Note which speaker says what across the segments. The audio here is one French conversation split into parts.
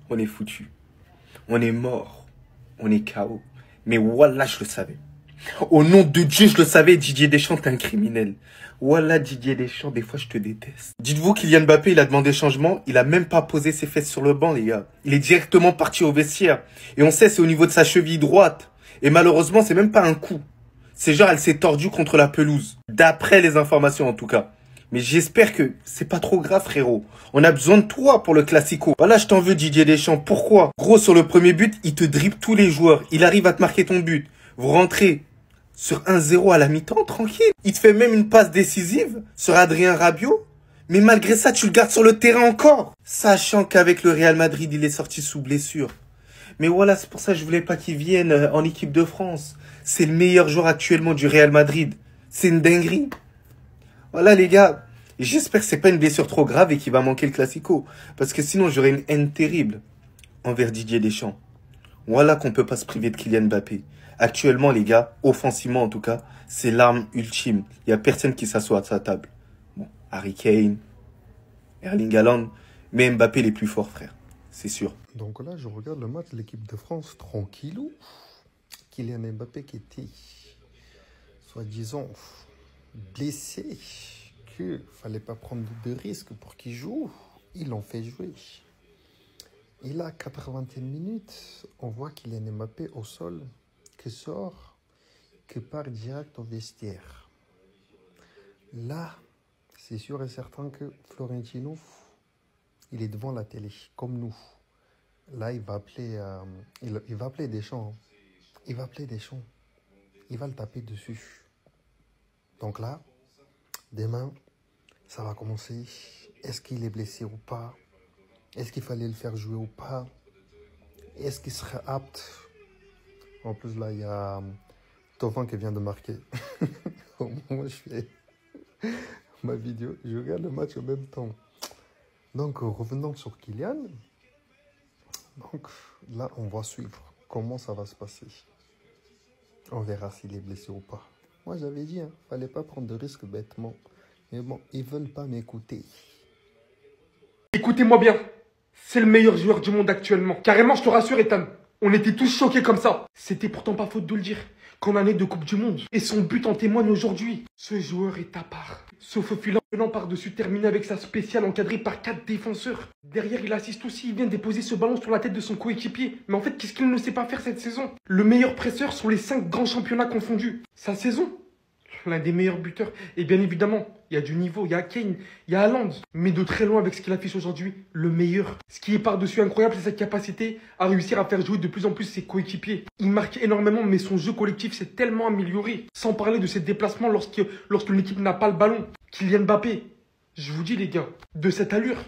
Speaker 1: On est foutu. On est mort. On est KO. Mais voilà, je le savais. Au nom de Dieu, je le savais, Didier Deschamps, t'es un criminel. Voilà, Didier Deschamps, des fois, je te déteste. Dites-vous Kylian Mbappé, il a demandé changement. Il a même pas posé ses fesses sur le banc, les gars. Il est directement parti au vestiaire. Et on sait, c'est au niveau de sa cheville droite. Et malheureusement, c'est même pas un coup. C'est genre, elle s'est tordue contre la pelouse. D'après les informations, en tout cas. Mais j'espère que c'est pas trop grave, frérot. On a besoin de toi pour le Classico. Voilà, je t'en veux, Didier Deschamps. Pourquoi? Gros, sur le premier but, il te dribble tous les joueurs. Il arrive à te marquer ton but. Vous rentrez sur 1-0 à la mi-temps, tranquille. Il te fait même une passe décisive sur Adrien Rabiot. Mais malgré ça, tu le gardes sur le terrain encore. Sachant qu'avec le Real Madrid, il est sorti sous blessure. Mais voilà, c'est pour ça que je voulais pas qu'il vienne en équipe de France. C'est le meilleur joueur actuellement du Real Madrid. C'est une dinguerie. Voilà les gars, j'espère que c'est pas une blessure trop grave et qu'il va manquer le Classico. Parce que sinon j'aurais une haine terrible envers Didier Deschamps. Voilà qu'on peut pas se priver de Kylian Mbappé. Actuellement les gars, offensivement en tout cas, c'est l'arme ultime. Il y a personne qui s'assoit à sa table. Bon, Harry Kane, Erling Haaland, mais Mbappé il est plus fort frère, c'est sûr.
Speaker 2: Donc là je regarde le match de l'équipe de France tranquillou. Kylian Mbappé qui était soi-disant blessé, qu'il fallait pas prendre de risques pour qu'il joue. Ils l'ont fait jouer. Et là, 81 minutes, on voit qu'il est Mbappé au sol, qui sort, qui part direct au vestiaire. Là, c'est sûr et certain que Florentino, il est devant la télé, comme nous. Là, il va appeler, il va appeler Deschamps. Il va appeler Deschamps. Il va le taper dessus. Donc là, demain, ça va commencer. Est-ce qu'il est blessé ou pas? Est-ce qu'il fallait le faire jouer ou pas? Est-ce qu'il serait apte? En plus, là, il y a Thauvin qui vient de marquer. Au moment où je fais ma vidéo, je regarde le match en même temps. Donc, revenons sur Kylian. Donc, là, on va suivre comment ça va se passer. On verra s'il est blessé ou pas. Moi, j'avais dit, fallait pas prendre de risques bêtement. Mais bon, ils veulent pas m'écouter.
Speaker 3: Écoutez-moi bien, c'est le meilleur joueur du monde actuellement. Carrément, je te rassure, Ethan. On était tous choqués comme ça. C'était pourtant pas faute de le dire. Qu'en année de Coupe du Monde. Et son but en témoigne aujourd'hui. Ce joueur est à part. Ce faufilant venant par-dessus terminé avec sa spéciale encadrée par 4 défenseurs. Derrière, il assiste aussi, il vient déposer ce ballon sur la tête de son coéquipier. Mais en fait, qu'est-ce qu'il ne sait pas faire cette saison? Le meilleur presseur sur les 5 grands championnats confondus. Sa saison? L'un des meilleurs buteurs. Et bien évidemment, il y a du niveau, il y a Kane, il y a Haaland. Mais de très loin avec ce qu'il affiche aujourd'hui, le meilleur. Ce qui est par-dessus incroyable, c'est sa capacité à réussir à faire jouer de plus en plus ses coéquipiers. Il marque énormément, mais son jeu collectif s'est tellement amélioré. Sans parler de ses déplacements lorsque l'équipe n'a pas le ballon. Kylian Mbappé, je vous dis les gars, de cette allure,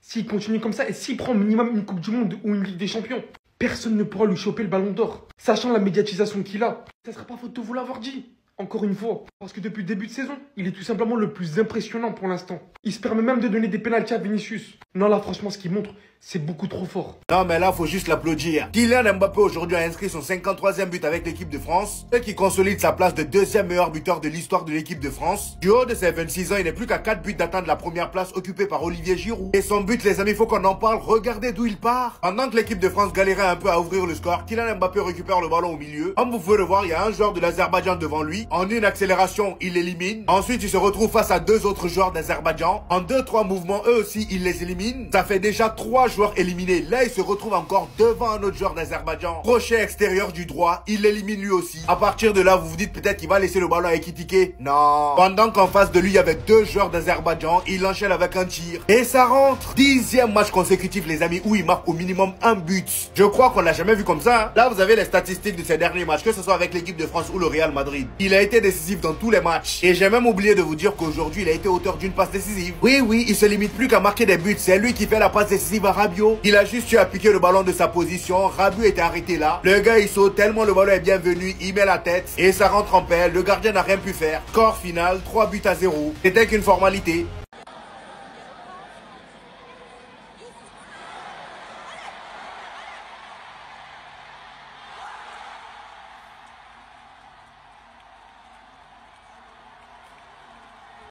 Speaker 3: s'il continue comme ça et s'il prend minimum une Coupe du Monde ou une Ligue des Champions, personne ne pourra lui choper le ballon d'or. Sachant la médiatisation qu'il a, ça ne sera pas faute de vous l'avoir dit. Encore une fois, parce que depuis le début de saison, il est tout simplement le plus impressionnant pour l'instant. Il se permet même de donner des pénaltys à Vinicius. Non là, franchement, ce qu'il montre, c'est beaucoup trop fort.
Speaker 4: Non mais là, faut juste l'applaudir. Kylian Mbappé aujourd'hui a inscrit son 53e but avec l'équipe de France, ce qui consolide sa place de deuxième meilleur buteur de l'histoire de l'équipe de France. Du haut de ses 26 ans, il n'est plus qu'à 4 buts d'atteindre la première place occupée par Olivier Giroud. Et son but, les amis, faut qu'on en parle. Regardez d'où il part. Pendant que l'équipe de France galérait un peu à ouvrir le score, Kylian Mbappé récupère le ballon au milieu. Comme vous pouvez le voir, il y a un joueur de l'Azerbaïdjan devant lui. En une accélération, il l'élimine. Ensuite, il se retrouve face à 2 autres joueurs d'Azerbaïdjan. En 2-3 mouvements, eux aussi, il les élimine. Ça fait déjà 3 joueurs éliminés. Là, il se retrouve encore devant un autre joueur d'Azerbaïdjan. Crochet extérieur du droit, il l'élimine lui aussi. À partir de là, vous vous dites peut-être qu'il va laisser le ballon à Ekitike. Non. Pendant qu'en face de lui, il y avait 2 joueurs d'Azerbaïdjan, il enchaîne avec un tir. Et ça rentre. 10e match consécutif, les amis, où il marque au minimum un but. Je crois qu'on l'a jamais vu comme ça. Là, vous avez les statistiques de ces derniers matchs, que ce soit avec l'équipe de France ou le Real Madrid. Il a été décisif dans tous les matchs. Et j'ai même oublié de vous dire qu'aujourd'hui, il a été auteur d'une passe décisive. Oui, il se limite plus qu'à marquer des buts. C'est lui qui fait la passe décisive à Rabiot. Il a juste eu à piquer le ballon de sa position. Rabiot était arrêté là. Le gars, il saute tellement le ballon est bienvenu. Il met la tête et ça rentre en pelle. Le gardien n'a rien pu faire. Score final, 3-0. C'était qu'une formalité.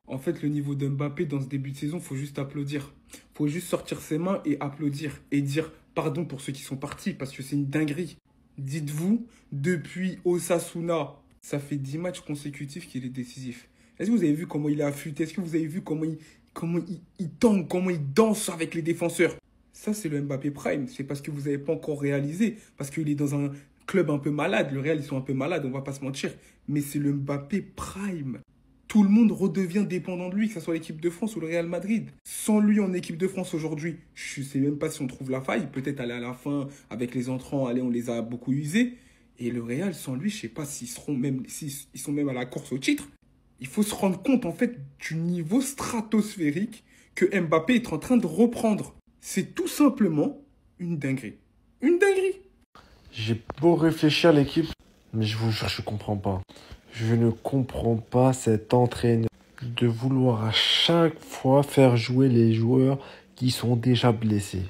Speaker 3: En fait, le niveau de Mbappé dans ce début de saison, faut juste applaudir. Faut juste sortir ses mains et applaudir. Et dire pardon pour ceux qui sont partis, parce que c'est une dinguerie. Dites-vous, depuis Osasuna, ça fait 10 matchs consécutifs qu'il est décisif. Est-ce que vous avez vu comment il est affûté? Est-ce que vous avez vu comment il tangue, comment il danse avec les défenseurs? Ça, c'est le Mbappé Prime. C'est parce que vous n'avez pas encore réalisé. Parce qu'il est dans un club un peu malade. Le Real, ils sont un peu malades, on va pas se mentir. Mais c'est le Mbappé Prime. Tout le monde redevient dépendant de lui, que ce soit l'équipe de France ou le Real Madrid. Sans lui en équipe de France aujourd'hui, je ne sais même pas si on trouve la faille. Peut-être aller à la fin avec les entrants, allez, on les a beaucoup usés. Et le Real, sans lui, je ne sais pas s'ils sont même à la course au titre. Il faut se rendre compte, en fait, du niveau stratosphérique que Mbappé est en train de reprendre. C'est tout simplement une dinguerie. Une dinguerie.
Speaker 2: J'ai beau réfléchir à l'équipe, mais je vous jure, je comprends pas. Je ne comprends pas cet entraîneur de vouloir à chaque fois faire jouer les joueurs qui sont déjà blessés.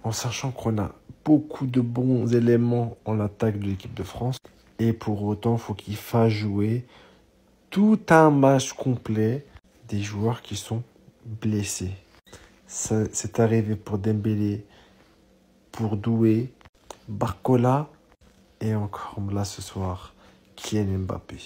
Speaker 2: En sachant qu'on a beaucoup de bons éléments en attaque de l'équipe de France. Et pour autant, il faut qu'il fasse jouer tout un match complet des joueurs qui sont blessés. Ça, c'est arrivé pour Dembélé, pour Doué, Barcola et encore là ce soir, Kylian Mbappé.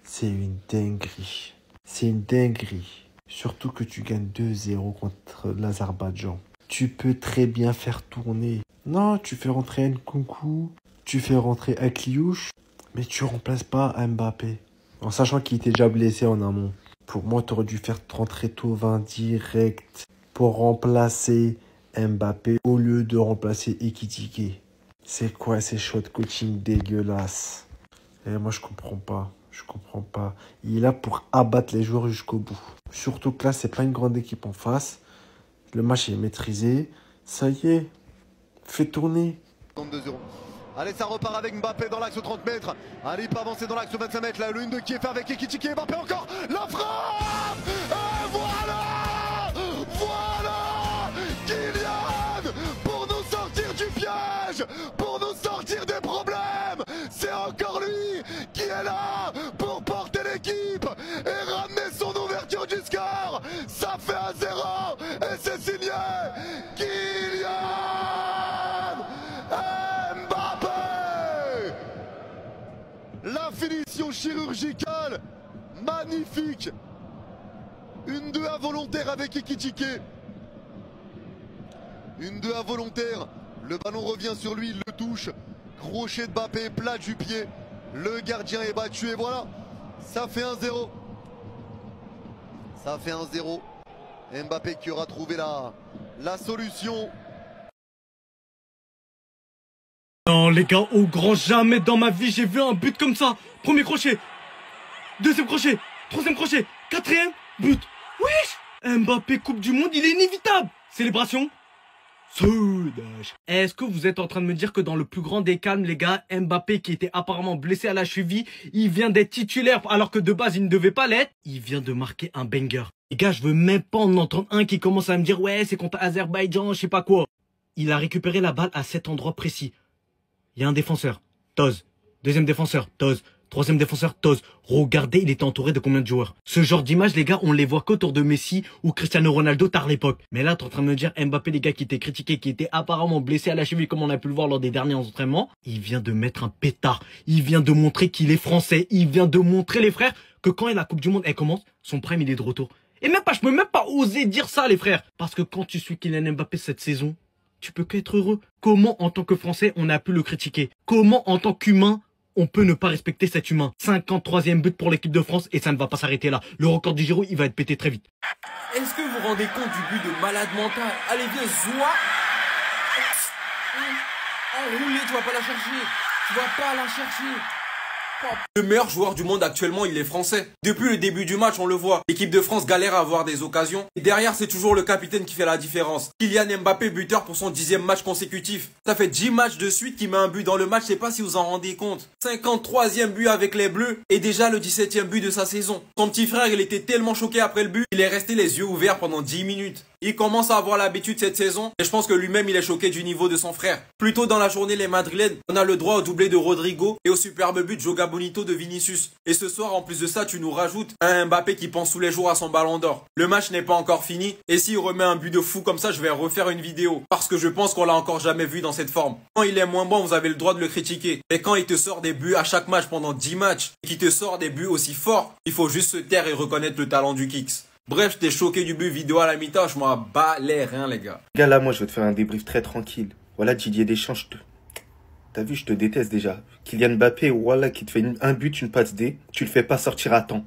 Speaker 2: C'est une dinguerie. C'est une dinguerie. Surtout que tu gagnes 2-0 contre l'Azerbaïdjan. Tu peux très bien faire tourner. Non, tu fais rentrer Nkunku, tu fais rentrer Akliouche, mais tu remplaces pas Mbappé. En sachant qu'il était déjà blessé en amont. Pour moi, tu aurais dû faire rentrer Thauvin direct pour remplacer Mbappé au lieu de remplacer Ekitike. C'est quoi ces choix de coaching dégueulasses? Et moi, je comprends pas. Je comprends pas. Il est là pour abattre les joueurs jusqu'au bout. Surtout que là, c'est pas une grande équipe en face. Le match est maîtrisé. Ça y est. Fais tourner.
Speaker 5: 2-0. Allez, ça repart avec Mbappé dans l'axe 30 mètres. Allez, il peut avancer dans l'axe 25 mètres. Là, le 1-2 qui est fait avec Ekitike. Mbappé encore. La frappe. Et voilà. Voilà Kylian pour nous sortir du piège, pour nous sortir des problèmes. C'est encore lui qui est là pour porter l'équipe et ramener son ouverture du score. Ça fait 1-0 et c'est signé Kylian Mbappé. La finition chirurgicale, magnifique. Une 2 involontaire avec Ekitike. Une 2 involontaire. Le ballon revient sur lui, il le touche. Crochet de Mbappé, plat du pied. Le gardien est battu et voilà. Ça fait 1-0. Ça fait 1-0. Mbappé qui aura trouvé la solution.
Speaker 3: Non les gars, au grand jamais dans ma vie j'ai vu un but comme ça. Premier crochet, deuxième crochet, troisième crochet, quatrième but. Wesh, Mbappé Coupe du Monde, il est inévitable. Célébration. Est-ce que vous êtes en train de me dire que dans le plus grand des calmes, les gars, Mbappé qui était apparemment blessé à la cheville, il vient d'être titulaire alors que de base il ne devait pas l'être? Il vient de marquer un banger. Les gars, je veux même pas en entendre un qui commence à me dire ouais c'est contre Azerbaïdjan, je sais pas quoi. Il a récupéré la balle à cet endroit précis. Il y a un défenseur, Toz. Deuxième défenseur, Toz. Troisième défenseur, Toz. Regardez, il était entouré de combien de joueurs? Ce genre d'image, les gars, on les voit qu'autour de Messi ou Cristiano Ronaldo tard l'époque. Mais là, t'es en train de me dire Mbappé, les gars, qui était critiqué, qui était apparemment blessé à la cheville, comme on a pu le voir lors des derniers entraînements. Il vient de mettre un pétard. Il vient de montrer qu'il est français. Il vient de montrer, les frères, que quand la Coupe du Monde, elle commence, son prime, il est de retour. Et même pas, je peux même pas oser dire ça, les frères. Parce que quand tu suis Kylian Mbappé cette saison, tu peux qu'être heureux. Comment, en tant que Français, on a pu le critiquer? Comment, en tant qu'humain, on peut ne pas respecter cet humain? 53e but pour l'équipe de France et ça ne va pas s'arrêter là. Le record du Giro, il va être pété très vite.
Speaker 6: Est-ce que vous vous rendez compte du but de malade mental? Allez, viens, Zoua. Enroulé, tu vas pas la chercher. Tu vas pas la chercher. Le meilleur joueur du monde actuellement, il est français. Depuis le début du match, on le voit. L'équipe de France galère à avoir des occasions. Et derrière, c'est toujours le capitaine qui fait la différence. Kylian Mbappé, buteur pour son 10e match consécutif. Ça fait 10 matchs de suite qu'il met un but dans le match. Je sais pas si vous en rendez compte. 53e but avec les Bleus et déjà le 17e but de sa saison. Son petit frère, il était tellement choqué après le but, il est resté les yeux ouverts pendant 10 minutes. Il commence à avoir l'habitude cette saison et je pense que lui-même il est choqué du niveau de son frère. Plus tôt dans la journée, les Madrilènes, on a le droit au doublé de Rodrigo et au superbe but Joga Bonito de Vinicius. Et ce soir, en plus de ça, tu nous rajoutes un Mbappé qui pense tous les jours à son ballon d'or. Le match n'est pas encore fini et s'il remet un but de fou comme ça, je vais refaire une vidéo parce que je pense qu'on l'a encore jamais vu dans cette forme. Quand il est moins bon, vous avez le droit de le critiquer. Mais quand il te sort des buts à chaque match pendant 10 matchs et qu'il te sort des buts aussi forts, il faut juste se taire et reconnaître le talent du Kicks. Bref, j'étais choqué du but vidéo à la mi-temps, je m'en bats les reins, les gars.
Speaker 1: Gars, là, moi, je vais te faire un débrief très tranquille. Voilà, Didier Deschamps, t'as vu, je te déteste déjà. Kylian Mbappé, voilà, qui te fait un but, une passe D, tu le fais pas sortir à temps.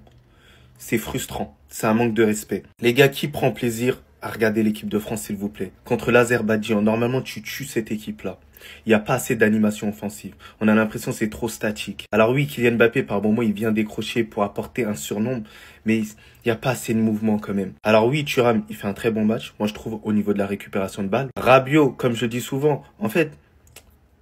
Speaker 1: C'est frustrant. C'est un manque de respect. Les gars, qui prend plaisir à regarder l'équipe de France, s'il vous plaît? Contre l'Azerbaïdjan, normalement, tu tues cette équipe-là. Il n'y a pas assez d'animation offensive. On a l'impression que c'est trop statique. Alors oui, Kylian Mbappé, par moment, il vient décrocher pour apporter un surnombre, mais il n'y a pas assez de mouvement quand même. Alors oui, Thuram, il fait un très bon match, moi je trouve, au niveau de la récupération de balles. Rabiot, comme je dis souvent, en fait,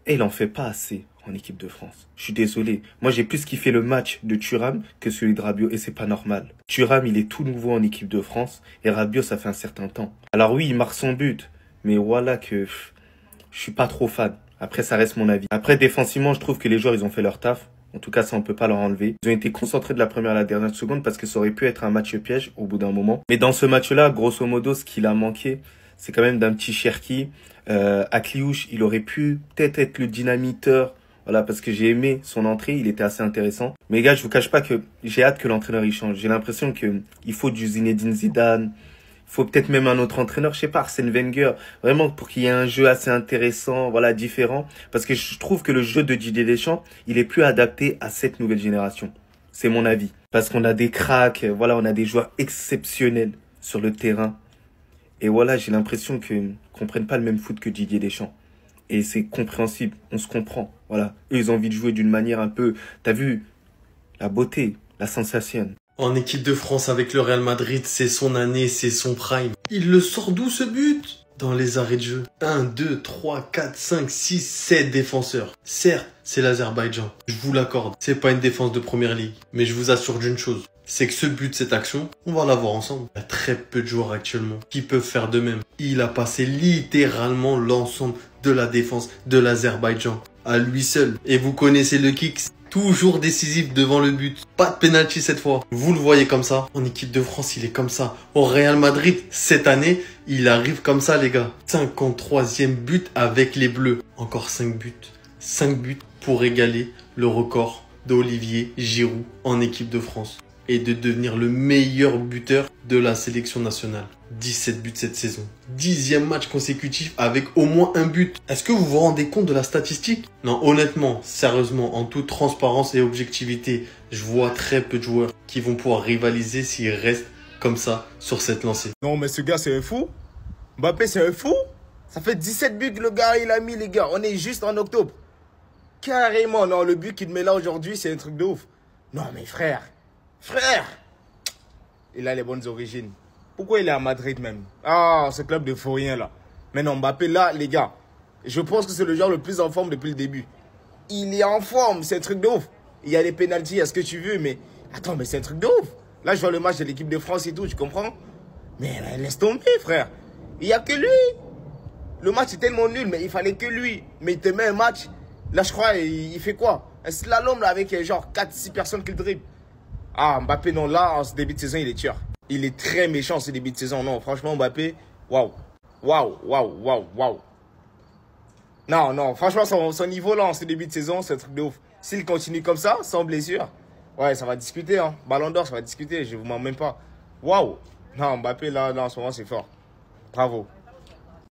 Speaker 1: il en fait pas assez en équipe de France. Je suis désolé. Moi, j'ai plus kiffé le match de Thuram que celui de Rabiot et c'est pas normal. Thuram, il est tout nouveau en équipe de France et Rabiot, ça fait un certain temps. Alors oui, il marque son but, mais voilà que je suis pas trop fan. Après, ça reste mon avis. Après, défensivement, je trouve que les joueurs, ils ont fait leur taf. En tout cas, ça, on peut pas leur enlever. Ils ont été concentrés de la première à la dernière seconde parce que ça aurait pu être un match piège au bout d'un moment. Mais dans ce match-là, grosso modo, ce qu'il a manqué, c'est quand même d'un petit Cherki. Akliouche, il aurait pu peut-être être le dynamiteur. Voilà, parce que j'ai aimé son entrée, il était assez intéressant. Mais gars, je vous cache pas que j'ai hâte que l'entraîneur il change. J'ai l'impression que il faut du Zinedine Zidane. Il faut peut-être même un autre entraîneur, je sais pas, Arsène Wenger, vraiment pour qu'il y ait un jeu assez intéressant, voilà, différent. Parce que je trouve que le jeu de Didier Deschamps, il est plus adapté à cette nouvelle génération. C'est mon avis. Parce qu'on a des cracks, voilà, on a des joueurs exceptionnels sur le terrain. Et voilà, j'ai l'impression qu'on prenne pas le même foot que Didier Deschamps. Et c'est compréhensible, on se comprend, voilà. Eux, ils ont envie de jouer d'une manière un peu, t'as vu, la beauté, la sensation.
Speaker 2: En équipe de France avec le Real Madrid, c'est son année, c'est son prime. Il le sort d'où ce but? Dans les arrêts de jeu. 1, 2, 3, 4, 5, 6, 7 défenseurs. Certes, c'est l'Azerbaïdjan. Je vous l'accorde. C'est pas une défense de première ligue. Mais je vous assure d'une chose. C'est que ce but, cette action, on va la voir ensemble. Il y a très peu de joueurs actuellement qui peuvent faire de même. Il a passé littéralement l'ensemble de la défense de l'Azerbaïdjan à lui seul. Et vous connaissez le Kicks. Toujours décisif devant le but. Pas de penalty cette fois. Vous le voyez comme ça. En équipe de France, il est comme ça. Au Real Madrid, cette année, il arrive comme ça, les gars. 53e but avec les Bleus. Encore 5 buts. 5 buts pour égaler le record d'Olivier Giroud en équipe de France. Et de devenir le meilleur buteur de la sélection nationale. 17 buts cette saison. 10e match consécutif avec au moins un but. Est-ce que vous vous rendez compte de la statistique? Non, honnêtement, sérieusement, en toute transparence et objectivité, je vois très peu de joueurs qui vont pouvoir rivaliser s'ils restent comme ça sur cette lancée.
Speaker 7: Non, mais ce gars, c'est un fou. Mbappé, c'est un fou. Ça fait 17 buts que le gars, il a mis, les gars. On est juste en octobre. Carrément, non, le but qu'il met là aujourd'hui, c'est un truc de ouf. Non, mais frère, il a les bonnes origines. Pourquoi il est à Madrid même? Ah, ce club de fourriens là. Mais non, Mbappé là, les gars, je pense que c'est le joueur le plus en forme depuis le début. Il est en forme, c'est un truc de ouf. Il y a les pénaltys, il y a ce que tu veux, mais attends, mais c'est un truc de ouf. Là, je vois le match de l'équipe de France et tout, tu comprends? Mais laisse tomber, frère. Il n'y a que lui. Le match est tellement nul, mais il fallait que lui. Mais il te met un match, là je crois, il fait quoi? Un slalom là avec genre 4-6 personnes qui le dribblent. Ah, Mbappé, non, là, en ce début de saison, il est tueur. Il est très méchant, ce début de saison. Non, franchement, Mbappé, waouh. Non, non, franchement, son niveau là, en ce début de saison, c'est un truc de ouf. S'il continue comme ça, sans blessure, ouais, ça va discuter, hein. Ballon d'or, ça va discuter, je vous mens même pas. Waouh. Non, Mbappé, là, en ce moment, c'est fort. Bravo.